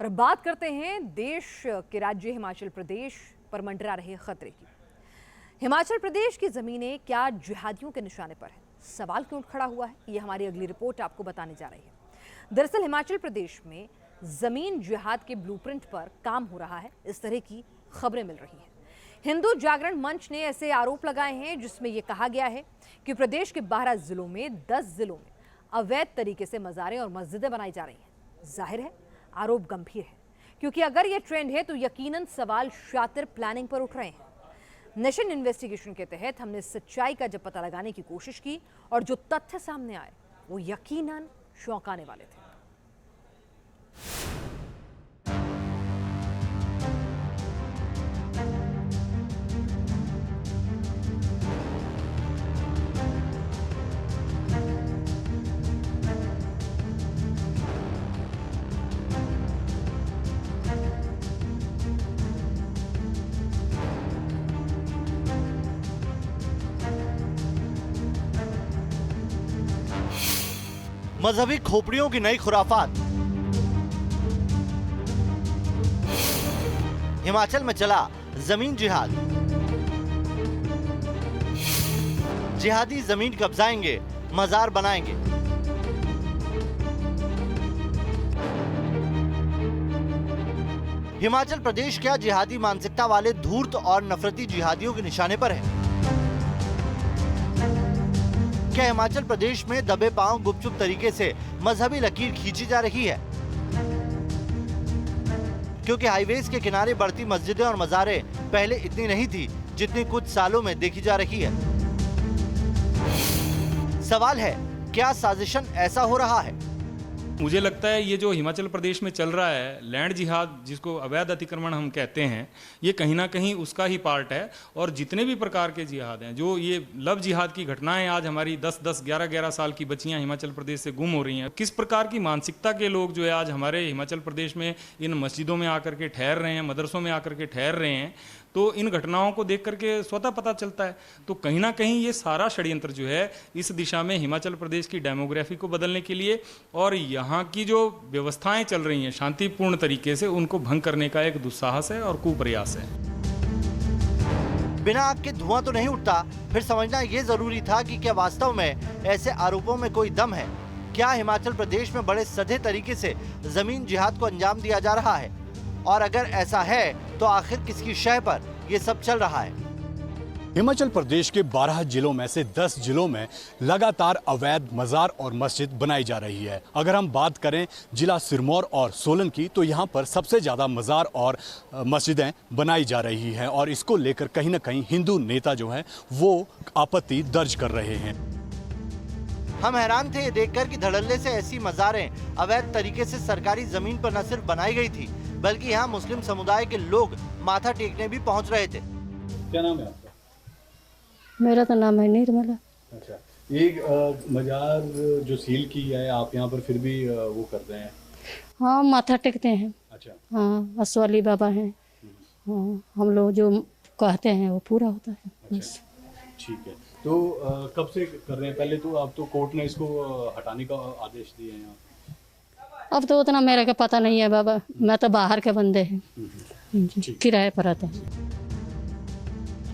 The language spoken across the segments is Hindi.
और बात करते हैं देश के राज्य हिमाचल प्रदेश पर मंडरा रहे खतरे की। हिमाचल प्रदेश की जमीनें क्या जिहादियों के निशाने पर है? सवाल क्यों खड़ा हुआ है, ये हमारी अगली रिपोर्ट आपको बताने जा रही है। दरअसल हिमाचल प्रदेश में जमीन जिहाद के ब्लूप्रिंट पर काम हो रहा है, इस तरह की खबरें मिल रही हैं। हिंदू जागरण मंच ने ऐसे आरोप लगाए हैं जिसमें यह कहा गया है कि प्रदेश के 12 जिलों में 10 जिलों में अवैध तरीके से मज़ारें और मस्जिदें बनाई जा रही हैं। जाहिर है आरोप गंभीर है, क्योंकि अगर यह ट्रेंड है तो यकीनन सवाल शातिर प्लानिंग पर उठ रहे हैं। नेशन इन्वेस्टिगेशन के तहत हमने सच्चाई का जब पता लगाने की कोशिश की और जो तथ्य सामने आए वो यकीनन चौंकाने वाले थे। मजहबी खोपड़ियों की नई खुराफात। हिमाचल में चला जमीन जिहाद। जिहादी जमीन कब्जाएंगे, मजार बनाएंगे। हिमाचल प्रदेश क्या जिहादी मानसिकता वाले धूर्त और नफरती जिहादियों के निशाने पर है? क्या हिमाचल प्रदेश में दबे पांव गुपचुप तरीके से मजहबी लकीर खींची जा रही है? क्योंकि हाईवेज के किनारे बढ़ती मस्जिदें और मज़ारें पहले इतनी नहीं थी जितनी कुछ सालों में देखी जा रही है। सवाल है, क्या साजिशन ऐसा हो रहा है? मुझे लगता है ये जो हिमाचल प्रदेश में चल रहा है लैंड जिहाद, जिसको अवैध अतिक्रमण हम कहते हैं, ये कहीं ना कहीं उसका ही पार्ट है। और जितने भी प्रकार के जिहाद हैं, जो ये लव जिहाद की घटनाएं आज हमारी 10-10, 11-11 साल की बच्चियां हिमाचल प्रदेश से गुम हो रही हैं, किस प्रकार की मानसिकता के लोग जो है आज हमारे हिमाचल प्रदेश में इन मस्जिदों में आकर के ठहर रहे हैं, मदरसों में आकर के ठहर रहे हैं, तो इन घटनाओं को देख करके स्वतः पता चलता है। तो कहीं ना कहीं ये सारा षड्यंत्र जो है इस दिशा में हिमाचल प्रदेश की डेमोग्राफी को बदलने के लिए और यहाँ की जो व्यवस्थाएं चल रही हैं शांतिपूर्ण तरीके से, उनको भंग करने का एक दुस्साहस है और कुप्रयास है। बिना आग के धुआं तो नहीं उठता, फिर समझना ये जरूरी था कि क्या वास्तव में ऐसे आरोपों में कोई दम है? क्या हिमाचल प्रदेश में बड़े सधे तरीके से जमीन जिहाद को अंजाम दिया जा रहा है? और अगर ऐसा है तो आखिर किसकी शय पर ये सब चल रहा है? हिमाचल प्रदेश के 12 जिलों में से 10 जिलों में लगातार अवैध मज़ार और मस्जिद बनाई जा रही है। अगर हम बात करें जिला सिरमौर और सोलन की, तो यहाँ पर सबसे ज़्यादा मज़ार और मस्जिदें बनाई जा रही हैं और इसको लेकर कहीं ना कहीं हिंदू नेता जो हैं वो आपत्ति दर्ज कर रहे हैं। हम हैरान थे ये देखकर कि धड़ल्ले से ऐसी मज़ारें अवैध तरीके से सरकारी जमीन पर न सिर्फ बनाई गई थी, बल्कि यहाँ मुस्लिम समुदाय के लोग माथा टेकने भी पहुँच रहे थे। क्या नाम है आपका? मेरा तो नाम है निर्मला। अच्छा, ये मजार जो सील की है आप यहाँ पर फिर भी वो करते हैं? हाँ, माथा टेकते हैं। अच्छा। हाँ, असवाली बाबा हैं। हाँ, हम लोग जो कहते हैं वो पूरा होता है। अच्छा, ठीक है। तो कब से कर रहे हैं? पहले तो आप तो कोर्ट ने इसको हटाने का आदेश दिए हैं यहाँ? अब तो उतना मेरे को पता नहीं है बाबा, मैं तो बाहर के बंदे हैं, किराए पर आते हैं।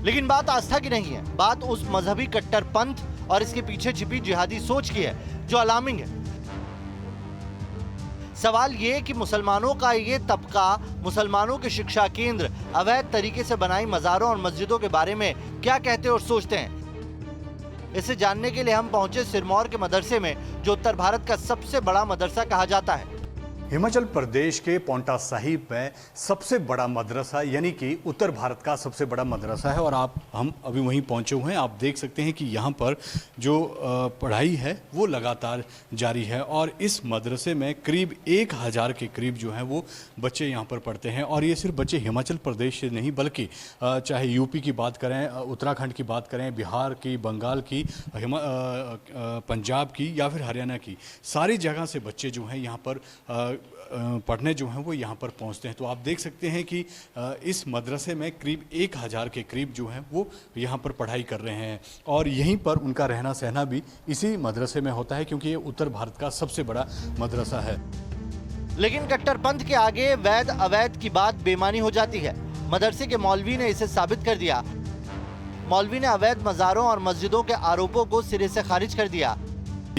लेकिन बात आस्था की नहीं है, बात उस मजहबी कट्टरपंथ और इसके पीछे छिपी जिहादी सोच की है जो अलार्मिंग है। सवाल ये कि मुसलमानों का ये तबका मुसलमानों के शिक्षा केंद्र अवैध तरीके से बनाई मज़ारों और मस्जिदों के बारे में क्या कहते और सोचते हैं? इसे जानने के लिए हम पहुंचे सिरमौर के मदरसे में, जो उत्तर भारत का सबसे बड़ा मदरसा कहा जाता है। हिमाचल प्रदेश के पौंटा साहिब में सबसे बड़ा मदरसा, यानी कि उत्तर भारत का सबसे बड़ा मदरसा है और हम अभी वहीं पहुंचे हुए हैं। आप देख सकते हैं कि यहाँ पर जो पढ़ाई है वो लगातार जारी है और इस मदरसे में करीब 1000 के करीब जो हैं वो बच्चे यहाँ पर पढ़ते हैं। और ये सिर्फ बच्चे हिमाचल प्रदेश से नहीं, बल्कि चाहे यूपी की बात करें, उत्तराखंड की बात करें, बिहार की, बंगाल की, पंजाब की या फिर हरियाणा की, सारी जगह से बच्चे जो हैं यहाँ पर पढ़ने जो हैं वो यहाँ पर पहुँचते हैं। तो आप देख सकते हैं कि इस मदरसे में करीब 1000 के करीब जो हैं वो यहाँ पर पढ़ाई कर रहे हैं और यहीं पर उनका रहना सहना भी इसी मदरसे में होता है, क्योंकि ये उत्तर भारत का सबसे बड़ा मदरसा है। लेकिन कट्टरपंथ के आगे वैध अवैध की बात बेमानी हो जाती है। मदरसे के मौलवी ने इसे साबित कर दिया। मौलवी ने अवैध मज़ारों और मस्जिदों के आरोपों को सिरे से खारिज कर दिया।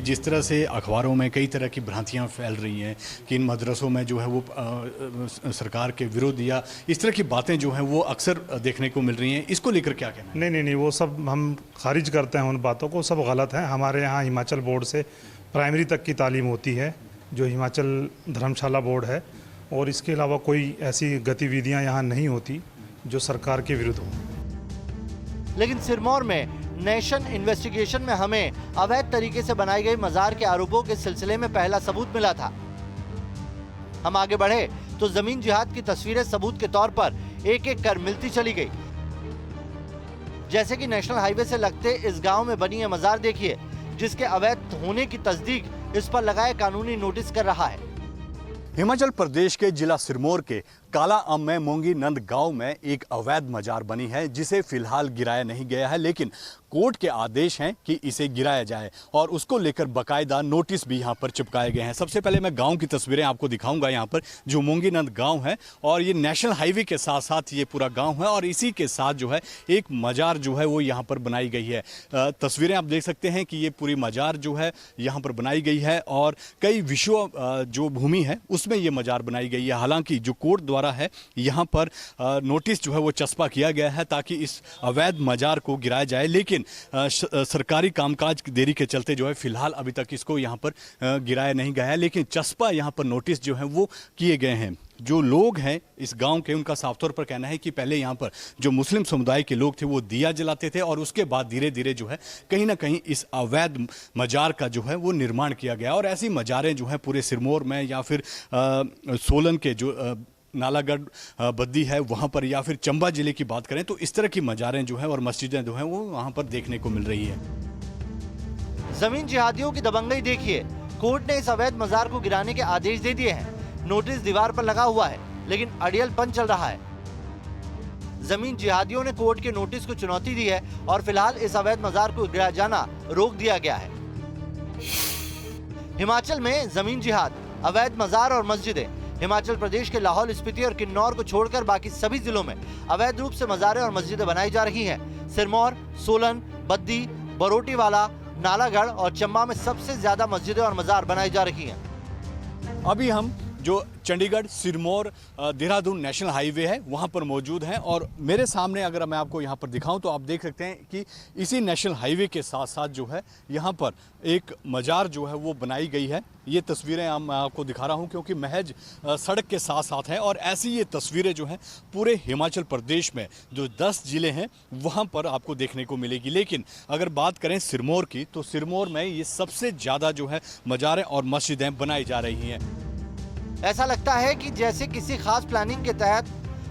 जिस तरह से अखबारों में कई तरह की भ्रांतियां फैल रही हैं कि इन मदरसों में जो है वो सरकार के विरोध या इस तरह की बातें जो हैं वो अक्सर देखने को मिल रही हैं, इसको लेकर क्या कहना है? नहीं, वो सब हम खारिज करते हैं, उन बातों को, सब गलत है। हमारे यहाँ हिमाचल बोर्ड से प्राइमरी तक की तालीम होती है, जो हिमाचल धर्मशाला बोर्ड है, और इसके अलावा कोई ऐसी गतिविधियाँ यहाँ नहीं होती जो सरकार के विरुद्ध हो। लेकिन सिरमौर में नेशन इन्वेस्टिगेशन में हमें अवैध तरीके से बनाई गई मजार के आरोपों के सिलसिले में पहला सबूत मिला था। हम आगे बढ़े तो जमीन जिहाद की तस्वीरें सबूत के तौर पर एक एक कर मिलती चली गई। जैसे कि नेशनल हाईवे से लगते इस गांव में बनी है मजार देखिए, जिसके अवैध होने की तस्दीक इस पर लगाए कानूनी नोटिस कर रहा है। हिमाचल प्रदेश के जिला सिरमौर के काला अम में मोंगी नंद गांव में एक अवैध मजार बनी है, जिसे फिलहाल गिराया नहीं गया है, लेकिन कोर्ट के आदेश हैं कि इसे गिराया जाए और उसको लेकर बाकायदा नोटिस भी यहां पर चिपकाए गए हैं। सबसे पहले मैं गांव की तस्वीरें आपको दिखाऊंगा यहां पर, जो मोंगी नंद गांव है और ये नेशनल हाईवे के साथ साथ ये पूरा गांव है और इसी के साथ जो है एक मजार जो है वो यहाँ पर बनाई गई है। तस्वीरें आप देख सकते हैं कि ये पूरी मजार जो है यहाँ पर बनाई गई है और कई विश्व जो भूमि है उसमें ये मजार बनाई गई है। हालांकि जो कोर्ट द्वारा है यहाँ पर नोटिस जो है वो चस्पा किया गया है ताकि इस अवैध मजार को गिराया जाए, लेकिन सरकारी कामकाज की देरी के चलते जो है फिलहाल अभी तक इसको यहाँ पर गिराया नहीं गया है, लेकिन चस्पा यहाँ पर नोटिस जो है वो किए गए हैं। जो लोग हैं इस गांव के, उनका साफ तौर पर कहना है कि पहले यहाँ पर जो मुस्लिम समुदाय के लोग थे वो दिया जलाते थे और उसके बाद धीरे धीरे जो है कहीं ना कहीं इस अवैध मजार का जो है वो निर्माण किया गया और ऐसी मजारें जो है पूरे सिरमौर में या फिर सोलन के जो नालागढ़ बद्दी है वहाँ पर या फिर चंबा जिले की बात करें तो इस तरह की मजारें जो है और मस्जिदें जो हैं वो वहाँ पर देखने को मिल रही है। जमीन जिहादियों की दबंगई देखिए, कोर्ट ने इस अवैध मजार को गिराने के आदेश दे दिए हैं। नोटिस दीवार पर लगा हुआ है लेकिन अड़ियलपन चल रहा है। जमीन जिहादियों ने कोर्ट के नोटिस को चुनौती दी है और फिलहाल इस अवैध मजार को गिराया जाना रोक दिया गया है। हिमाचल में जमीन जिहाद, अवैध मजार और मस्जिदें। हिमाचल प्रदेश के लाहौल स्पीति और किन्नौर को छोड़कर बाकी सभी जिलों में अवैध रूप से मजारें और मस्जिदें बनाई जा रही हैं। सिरमौर, सोलन, बद्दी, बरोटीवाला, नालागढ़ और चंबा में सबसे ज्यादा मस्जिदें और मजार बनाई जा रही हैं। अभी हम जो चंडीगढ़ सिरमौर देहरादून नेशनल हाईवे है वहाँ पर मौजूद हैं और मेरे सामने अगर मैं आपको यहाँ पर दिखाऊं तो आप देख सकते हैं कि इसी नेशनल हाईवे के साथ साथ जो है यहाँ पर एक मजार जो है वो बनाई गई है। ये तस्वीरें मैं आपको दिखा रहा हूँ क्योंकि महज सड़क के साथ साथ है और ऐसी ये तस्वीरें जो हैं पूरे हिमाचल प्रदेश में जो 10 ज़िले हैं वहाँ पर आपको देखने को मिलेगी। लेकिन अगर बात करें सिरमौर की तो सिरमौर में ये सबसे ज़्यादा जो है मजारें और मस्जिदें बनाई जा रही हैं। ऐसा लगता है कि जैसे किसी खास प्लानिंग के तहत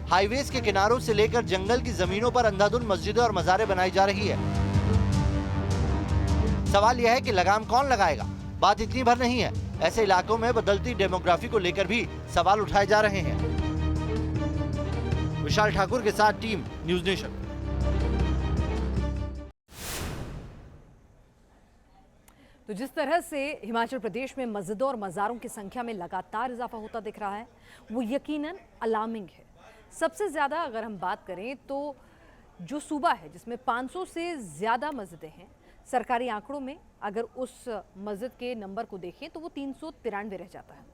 हाईवेज के किनारों से लेकर जंगल की जमीनों पर अंधाधुंध मस्जिदें और मजारें बनाई जा रही है। सवाल यह है कि लगाम कौन लगाएगा? बात इतनी भर नहीं है, ऐसे इलाकों में बदलती डेमोग्राफी को लेकर भी सवाल उठाए जा रहे हैं। विशाल ठाकुर के साथ टीम न्यूज नेशन। तो जिस तरह से हिमाचल प्रदेश में मस्जिदों और मज़ारों की संख्या में लगातार इजाफा होता दिख रहा है वो यकीनन अलार्मिंग है। सबसे ज़्यादा अगर हम बात करें तो जो सूबा है जिसमें 500 से ज़्यादा मस्जिदें हैं, सरकारी आंकड़ों में अगर उस मस्जिद के नंबर को देखें तो वो 393 रह जाता है।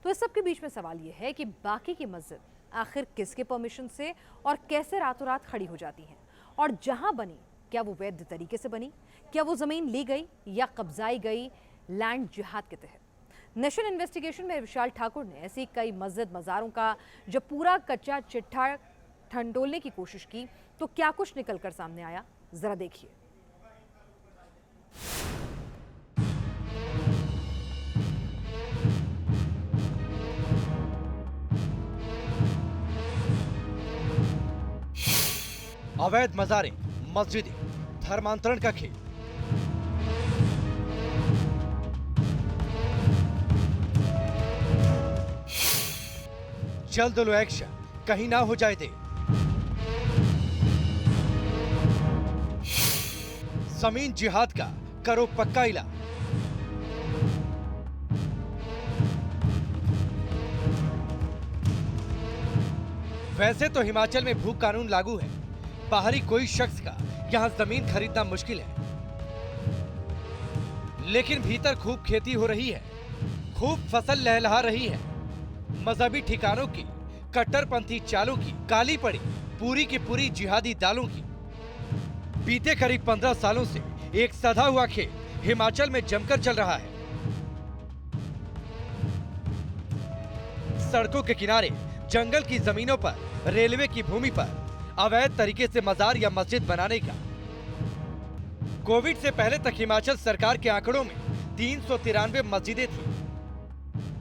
तो इस सब के बीच में सवाल ये है कि बाकी की मस्जिद आखिर किसके परमिशन से और कैसे रातों रात खड़ी हो जाती हैं, और जहाँ बनी क्या वो वैध तरीके से बनी, क्या वो ज़मीन ली गई या कब्जाई गई लैंड जिहाद के तहत। नेशनल इन्वेस्टिगेशन में विशाल ठाकुर ने ऐसी कई मस्जिद मज़ारों का जब पूरा कच्चा चिट्ठा ठंडोलने की कोशिश की तो क्या कुछ निकलकर सामने आया, जरा देखिए। अवैध मजारें, मस्जिदें, धर्मांतरण का खेल। जल्द लो एक्शन, कहीं ना हो जाए देर। जमीन जिहाद का करो पक्का इलाज। वैसे तो हिमाचल में भू कानून लागू है, बाहरी कोई शख्स का यहाँ जमीन खरीदना मुश्किल है, लेकिन भीतर खूब खेती हो रही है, खूब फसल लहलहा रही है। मजहबी ठिकानों की, कट्टरपंथी चालों की काली पड़ी पूरी की पूरी जिहादी दालों की। बीते करीब 15 सालों से एक सधा हुआ खेल हिमाचल में जमकर चल रहा है। सड़कों के किनारे, जंगल की जमीनों पर, रेलवे की भूमि पर अवैध तरीके से मजार या मस्जिद बनाने का। कोविड से पहले तक हिमाचल सरकार के आंकड़ों में 393 मस्जिदें थी,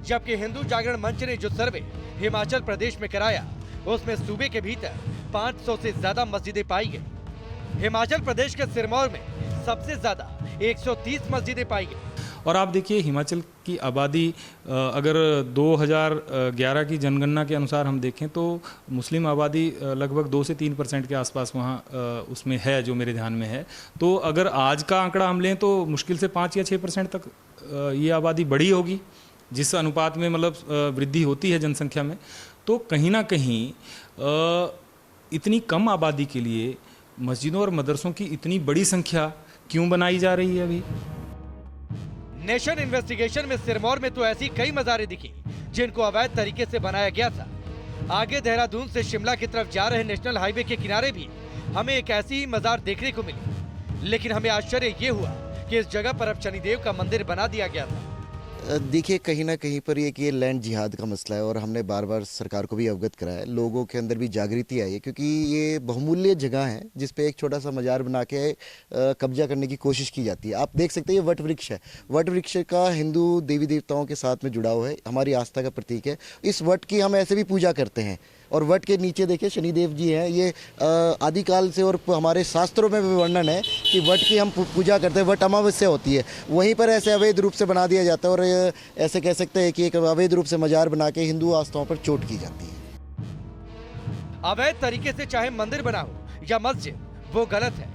जबकि हिंदू जागरण मंच ने जो सर्वे हिमाचल प्रदेश में कराया, उसमें सूबे के भीतर 500 से ज्यादा मस्जिदें पाई गई। हिमाचल प्रदेश के सिरमौर में सबसे ज्यादा 130 मस्जिदें पाई गई। और आप देखिए हिमाचल की आबादी अगर 2011 की जनगणना के अनुसार हम देखें तो मुस्लिम आबादी लगभग 2 से 3% के आसपास वहाँ उसमें है, जो मेरे ध्यान में है। तो अगर आज का आंकड़ा हम लें तो मुश्किल से 5 या 6% तक ये आबादी बढ़ी होगी, जिस अनुपात में मतलब वृद्धि होती है जनसंख्या में। तो कहीं ना कहीं इतनी कम आबादी के लिए मस्जिदों और मदरसों की इतनी बड़ी संख्या क्यों बनाई जा रही है अभी? नेशन इन्वेस्टिगेशन में सिरमौर में तो ऐसी कई मज़ारें दिखी जिनको अवैध तरीके से बनाया गया था। आगे देहरादून से शिमला की तरफ जा रहे नेशनल हाईवे के किनारे भी हमें एक ऐसी ही मज़ार देखने को मिली, लेकिन हमें आश्चर्य ये हुआ कि इस जगह पर अब शनिदेव का मंदिर बना दिया गया था। देखिए, कहीं ना कहीं पर ये लैंड जिहाद का मसला है और हमने बार बार सरकार को भी अवगत कराया, लोगों के अंदर भी जागृति आई है, क्योंकि ये बहुमूल्य जगह है जिस पे एक छोटा सा मजार बना के कब्जा करने की कोशिश की जाती है। आप देख सकते हैं ये वट वृक्ष है। वट वृक्ष का हिंदू देवी देवताओं के साथ में जुड़ा हुआ है, हमारी आस्था का प्रतीक है। इस वट की हम ऐसे भी पूजा करते हैं और वट के नीचे देखिए शनिदेव जी हैं। ये आदिकाल से और हमारे शास्त्रों में भी वर्णन है कि वट की हम पूजा करते हैं। वट अमावस्या होती है, वहीं पर ऐसे अवैध रूप से बना दिया जाता है और ऐसे कह सकते हैं कि एक अवैध रूप से मजार बना के हिंदू आस्थाओं पर चोट की जाती है। अवैध तरीके से चाहे मंदिर बनाओ या मस्जिद, वो गलत है,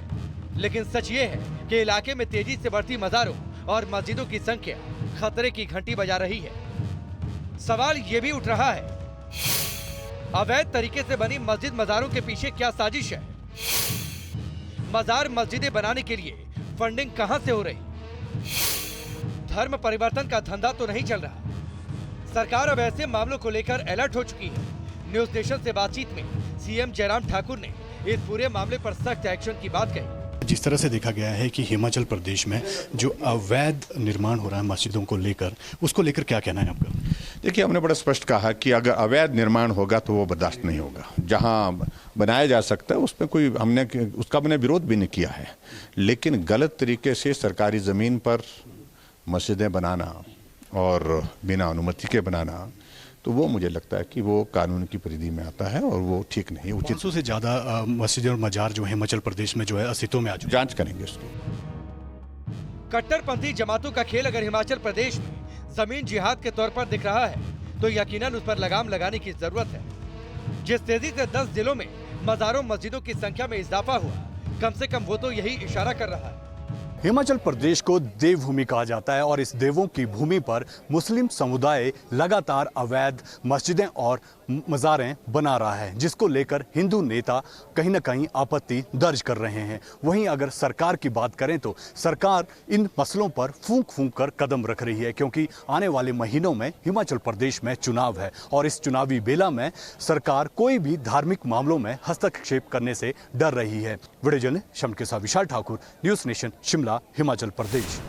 लेकिन सच ये है कि इलाके में तेजी से बढ़ती मजारों और मस्जिदों की संख्या खतरे की घंटी बजा रही है। सवाल ये भी उठ रहा है, अवैध तरीके से बनी मस्जिद मजारों के पीछे क्या साजिश है? मजार मस्जिदें बनाने के लिए फंडिंग कहां से हो रही? धर्म परिवर्तन का धंधा तो नहीं चल रहा? सरकार अब ऐसे मामलों को लेकर अलर्ट हो चुकी है। न्यूज नेशन से बातचीत में सीएम जयराम ठाकुर ने इस पूरे मामले पर सख्त एक्शन की बात कही। जिस तरह से देखा गया है कि हिमाचल प्रदेश में जो अवैध निर्माण हो रहा है मस्जिदों को लेकर, उसको लेकर क्या कहना है आपका? देखिए, हमने बड़ा स्पष्ट कहा कि अगर अवैध निर्माण होगा तो वो बर्दाश्त नहीं होगा। जहां बनाया जा सकता है उसमें उसका मैंने विरोध भी नहीं किया है, लेकिन गलत तरीके से सरकारी ज़मीन पर मस्जिदें बनाना और बिना अनुमति के बनाना, तो वो मुझे लगता है कि वो कानून की परिधि में आता है और वो ठीक नहीं, उचित। 500 से ज़्यादा मस्जिदें और मजार जो है हिमाचल प्रदेश में जो है अस्तित्व में आ चुके। जांच करेंगे उसकी। कट्टरपंथी जमातों का खेल अगर हिमाचल प्रदेश में जमीन जिहाद के तौर पर दिख रहा है तो यकीनन उस पर लगाम लगाने की जरूरत है। जिस तेजी से 10 जिलों में मजारों मस्जिदों की संख्या में इजाफा हुआ, कम से कम वो तो यही इशारा कर रहा है। हिमाचल प्रदेश को देवभूमि कहा जाता है और इस देवों की भूमि पर मुस्लिम समुदाय लगातार अवैध मस्जिदें और मज़ारें बना रहा है, जिसको लेकर हिंदू नेता कहीं ना कहीं आपत्ति दर्ज कर रहे हैं। वहीं अगर सरकार की बात करें तो सरकार इन मसलों पर फूंक फूंक कर कदम रख रही है, क्योंकि आने वाले महीनों में हिमाचल प्रदेश में चुनाव है और इस चुनावी बेला में सरकार कोई भी धार्मिक मामलों में हस्तक्षेप करने से डर रही है। वीडियो जर्नलिस्ट शम के साथ विशाल ठाकुर, न्यूज़ नेशन, शिमला, हिमाचल प्रदेश।